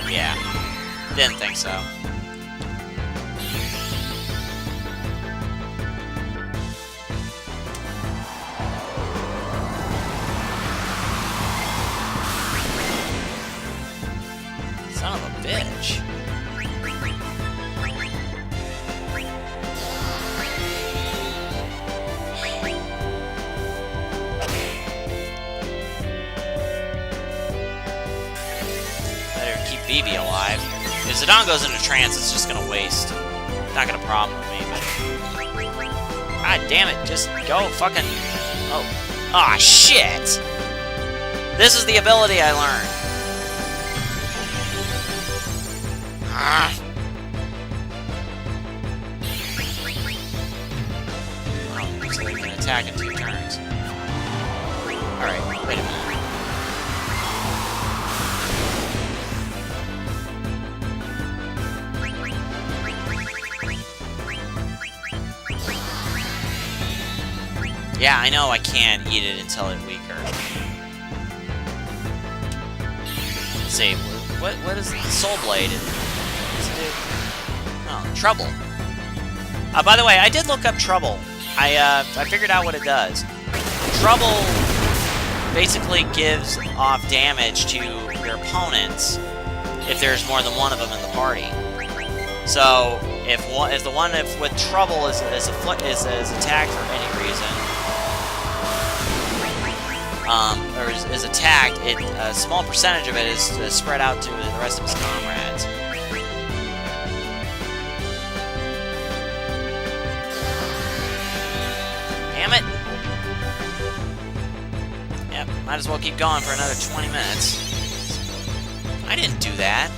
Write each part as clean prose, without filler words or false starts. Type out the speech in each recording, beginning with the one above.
Yeah. Didn't think so. Son of a bitch. Better keep BB alive. If Zidane goes into trance, it's just gonna waste. Not gonna problem me, but... God damn it, just go fucking... Oh. Aw, shit! This is the ability I learned. Ah. Oh, so they can attack in 2 turns. Alright, wait a minute. Yeah, I know I can't eat it until it's weaker. Let's see, what is the Soul Blade? Oh, Trouble. By the way, I did look up Trouble. I figured out what it does. Trouble basically gives off damage to your opponents if there's more than one of them in the party. So if the one with Trouble is attacked for any reason, or is attacked, a small percentage of it is spread out to the rest of his comrades. Damn it! Yep, might as well keep going for another 20 minutes. I didn't do that.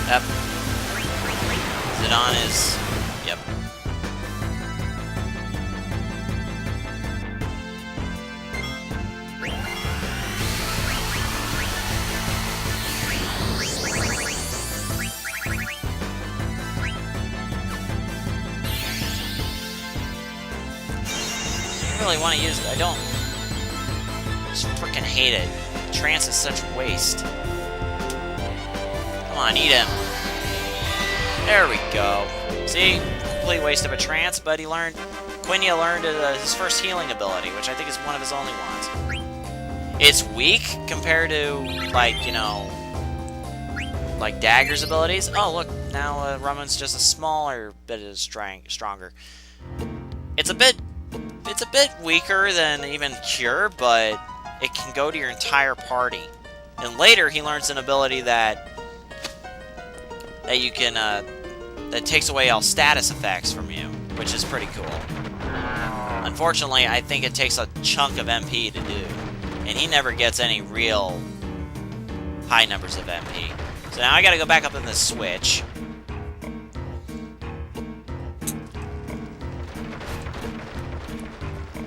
Yep. Zidane is... Yep. I really want to use it. I don't. I just freaking hate it. Trance is such waste. Come on, eat him. There we go. See? Complete waste of a trance, but he learned... Quenya learned his first healing ability, which I think is one of his only ones. It's weak compared to, like, you know... like Dagger's abilities. Oh, look, now Ramon's just a smaller bit of stronger. It's a bit weaker than even Cure, but it can go to your entire party. And later, he learns an ability that you can, that takes away all status effects from you, which is pretty cool. Unfortunately, I think it takes a chunk of MP to do, and he never gets any real high numbers of MP. So now I gotta go back up in the switch.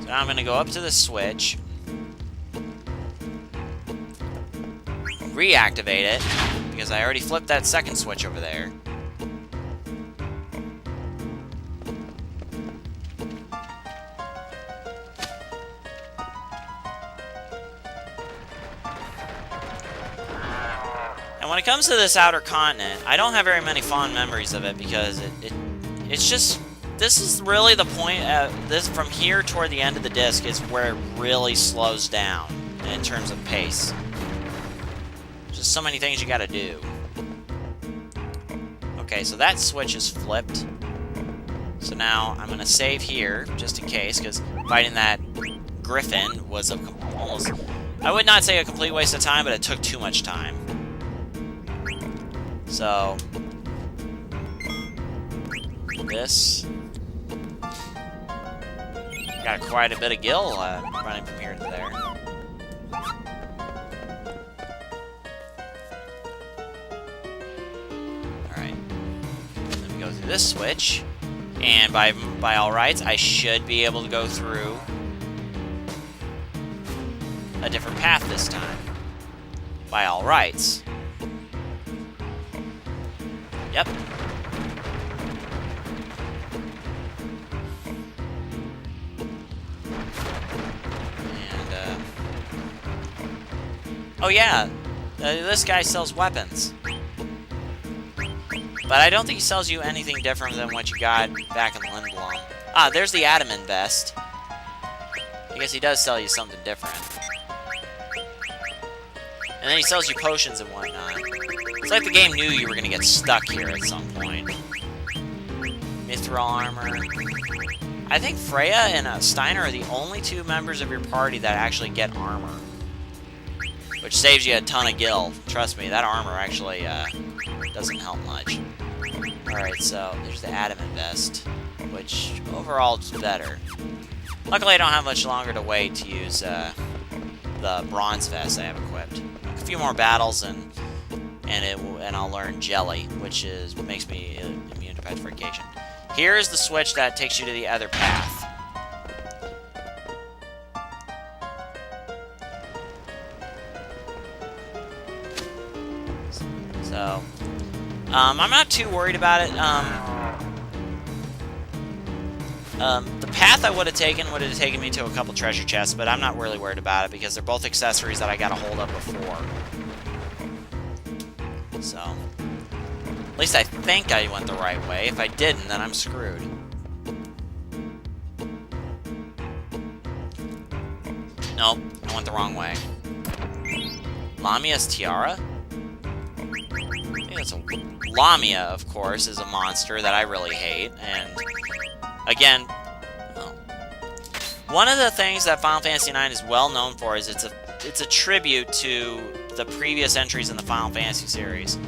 So now I'm gonna go up to the switch, reactivate it, because I already flipped that second switch over there. And when it comes to this outer continent, I don't have very many fond memories of it because it's just... This is really the point, this from here toward the end of the disc is where it really slows down in terms of pace. Just so many things you gotta do. Okay, so that switch is flipped. So now I'm gonna save here, just in case, because fighting that Griffin was almost... I would not say a complete waste of time, but it took too much time. So... this... got quite a bit of gil running from here to there. Alright. Then we go through this switch. And by all rights, I should be able to go through a different path this time. By all rights. Yep. Oh yeah, this guy sells weapons. But I don't think he sells you anything different than what you got back in Lindblom. Ah, there's the adamant vest. I guess he does sell you something different. And then he sells you potions and whatnot. It's like the game knew you were going to get stuck here at some point. Mithril armor. I think Freya and Steiner are the only two members of your party that actually get armor. Which saves you a ton of gil. Trust me, that armor actually doesn't help much. Alright, so there's the adamant vest, which overall is better. Luckily, I don't have much longer to wait to use the bronze vest I have equipped. A few more battles and I'll learn Jelly, which is what makes me immune to petrification. Here's the switch that takes you to the other path. So, I'm not too worried about it. The path I would have taken me to a couple treasure chests, but I'm not really worried about it because they're both accessories that I got a hold of before. So, at least I think I went the right way. If I didn't, then I'm screwed. Nope, I went the wrong way. Lamia's tiara? I think that's a... Lamia, of course, is a monster that I really hate, and... Again... Oh. One of the things that Final Fantasy IX is well known for is it's a tribute to the previous entries in the Final Fantasy series.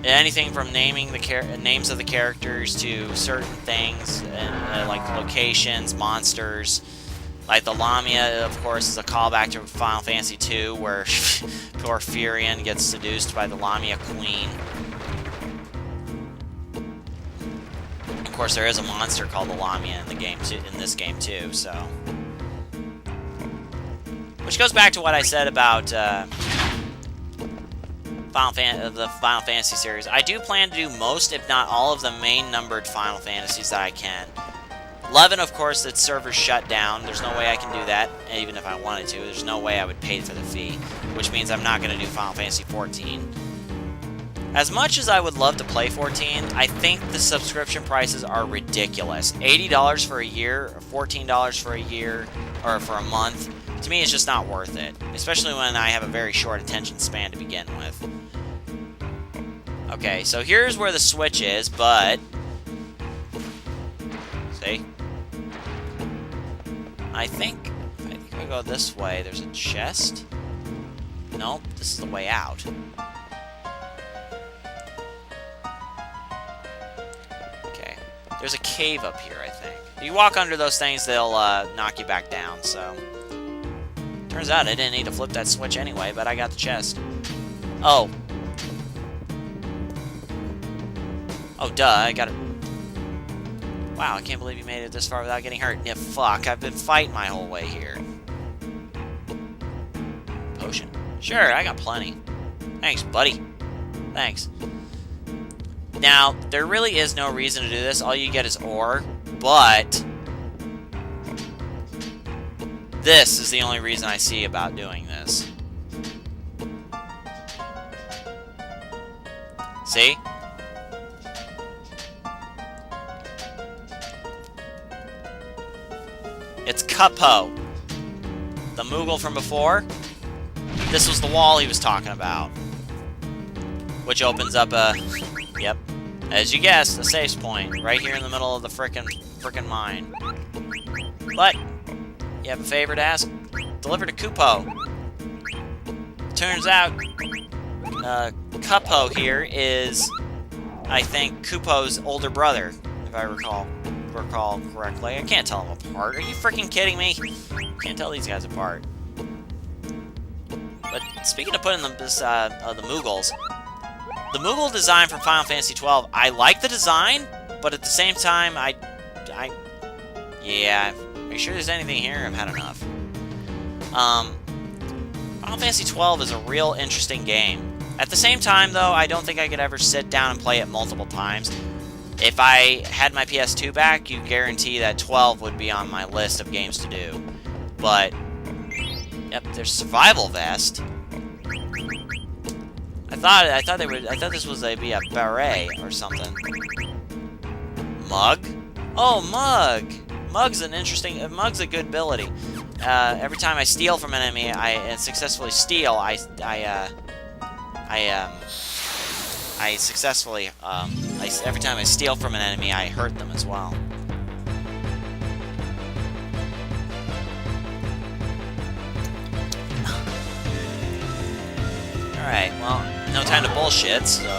Anything from naming the names of the characters to certain things, and like locations, monsters. Like the Lamia, of course, is a callback to Final Fantasy II, where poor Furion gets seduced by the Lamia Queen. Of course, there is a monster called the Lamia in the game in this game too. So, which goes back to what I said about the Final Fantasy series. I do plan to do most, if not all, of the main numbered Final Fantasies that I can. 11, of course, its server's shut down. There's no way I can do that, even if I wanted to. There's no way I would pay for the fee, which means I'm not going to do Final Fantasy XIV. As much as I would love to play 14, I think the subscription prices are ridiculous. $80 for a year, or $14 for a year, or for a month, to me, it's just not worth it. Especially when I have a very short attention span to begin with. Okay, so here's where the switch is, but... See? I think if I go this way, there's a chest. Nope, this is the way out. Okay, there's a cave up here, I think. If you walk under those things, they'll knock you back down, so... Turns out I didn't need to flip that switch anyway, but I got the chest. Oh. Oh, duh, I got it. Wow, I can't believe you made it this far without getting hurt. Yeah, fuck, I've been fighting my whole way here. Potion. Sure, I got plenty. Thanks, buddy. Thanks. Now, there really is no reason to do this. All you get is ore, but... this is the only reason I see about doing this. See? It's Cuppo. The Moogle from before. This was the wall he was talking about. Which opens up a... Yep. As you guessed, a safe point. Right here in the middle of the frickin' mine. But... you have a favor to ask? Deliver to Cuppo. Turns out... Cuppo here is... I think Cuppo's older brother. If I recall correctly. I can't tell them apart. Are you freaking kidding me? Can't tell these guys apart. But speaking of putting the Moogles, the Moogle design from Final Fantasy XII, I like the design, but at the same time, yeah. Are you sure there's anything here? I've had enough. Final Fantasy XII is a real interesting game. At the same time, though, I don't think I could ever sit down and play it multiple times. If I had my PS2 back, you guarantee that 12 would be on my list of games to do. But Yep, there's survival vest. I thought this was be a beret or something. Mug? Oh, mug. Mug's a good ability. Every time I steal from an enemy, and successfully steal, I successfully, every time I steal from an enemy, I hurt them as well. Alright, well, no time to bullshit, so...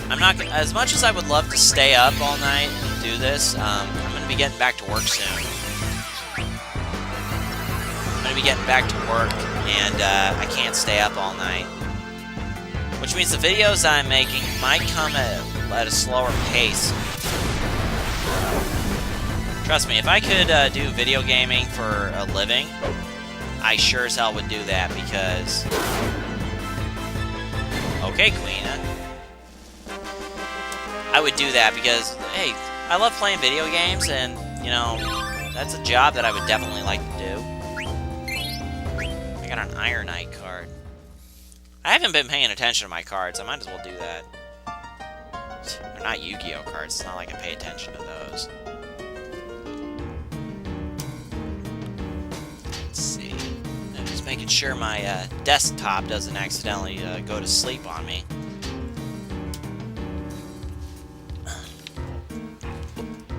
I'm not gonna... As much as I would love to stay up all night and do this, I'm gonna be getting back to work soon. I'm gonna be getting back to work, and I can't stay up all night. Which means the videos I'm making might come at a slower pace. Trust me, if I could do video gaming for a living, I sure as hell would do that, because... Okay, Queen. I would do that because, hey, I love playing video games, and, you know, that's a job that I would definitely like to do. I got an Iron Knight card. I haven't been paying attention to my cards. I might as well do that. They're not Yu-Gi-Oh cards. It's not like I pay attention to those. Let's see. I'm just making sure my desktop doesn't accidentally go to sleep on me.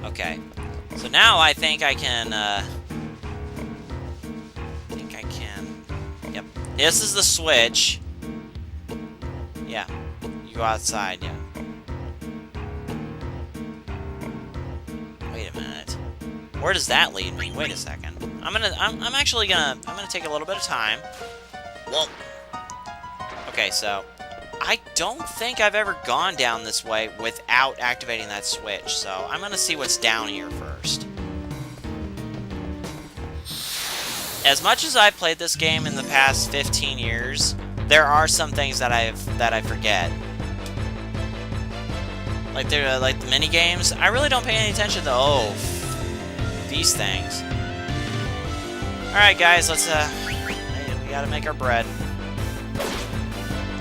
Okay. So now I think I can, Yep. This is the switch. Yeah. You go outside, yeah. Wait a minute. Where does that lead me? Wait a second. I'm actually gonna take a little bit of time. Whoa. Okay, so I don't think I've ever gone down this way without activating that switch, so I'm gonna see what's down here first. As much as I've played this game in the past 15 years, there are some things that I forget. Like the mini games, I really don't pay any attention to these things. All right, guys, let's we gotta make our bread.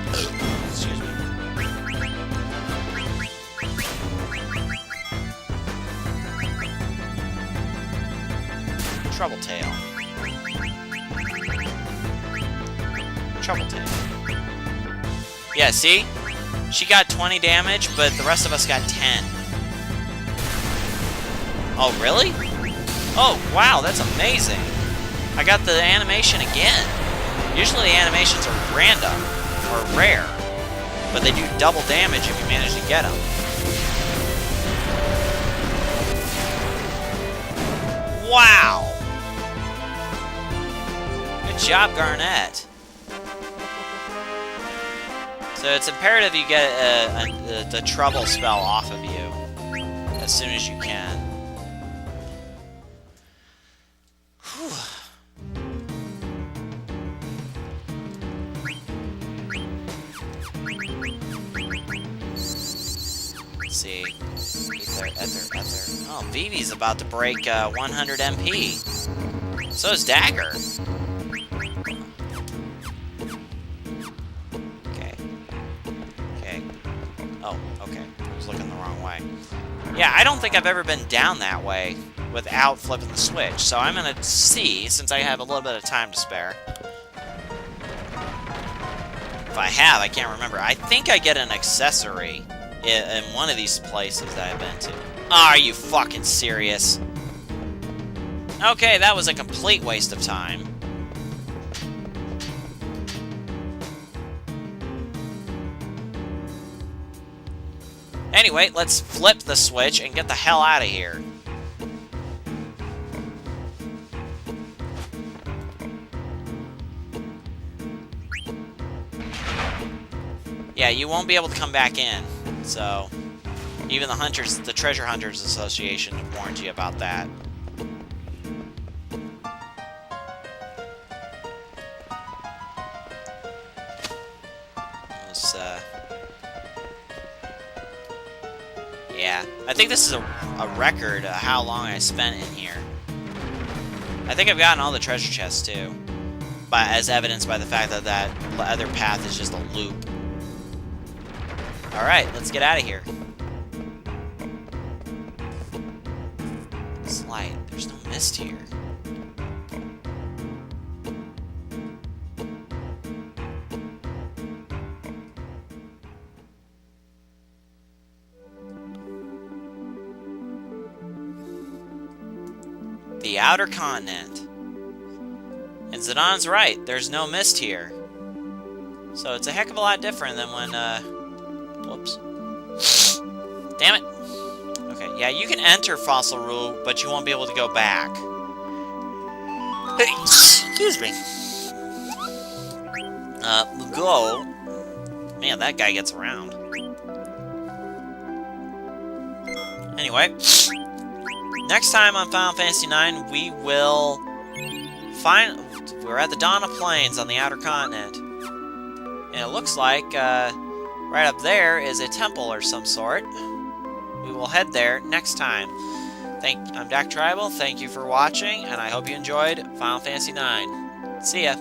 Excuse me. Trouble Tail. Trouble Tail. Yeah, see? She got 20 damage, but the rest of us got 10. Oh, really? Oh, wow, that's amazing. I got the animation again. Usually the animations are random, or rare, but they do double damage if you manage to get them. Wow! Good job, Garnet. So it's imperative you get the trouble spell off of you as soon as you can. Whew. Let's see. Ether. Oh, Vivi's about to break 100 MP. So is Dagger. Oh, okay. I was looking the wrong way. Yeah, I don't think I've ever been down that way without flipping the switch. So I'm going to see, since I have a little bit of time to spare. If I have, I can't remember. I think I get an accessory in one of these places that I've been to. Are you fucking serious? Okay, that was a complete waste of time. Anyway, let's flip the switch and get the hell out of here. Yeah, you won't be able to come back in. So, even the Treasure Hunters Association warned you about that. Let's, yeah, I think this is a record of how long I spent in here. I think I've gotten all the treasure chests, too. As evidenced by the fact that that other path is just a loop. Alright, let's get out of here. This light, there's no mist here. The outer continent. And Zidane's right, there's no mist here. So it's a heck of a lot different than when, whoops. Damn it. Okay, yeah, you can enter Fossil Rule, but you won't be able to go back. Excuse me. Go. Man, that guy gets around. Anyway. Next time on Final Fantasy IX, we will we're at the Donna Plains on the Outer Continent. And it looks like, right up there is a temple or some sort. We will head there next time. I'm Zidane Tribal, thank you for watching, and I hope you enjoyed Final Fantasy IX. See ya!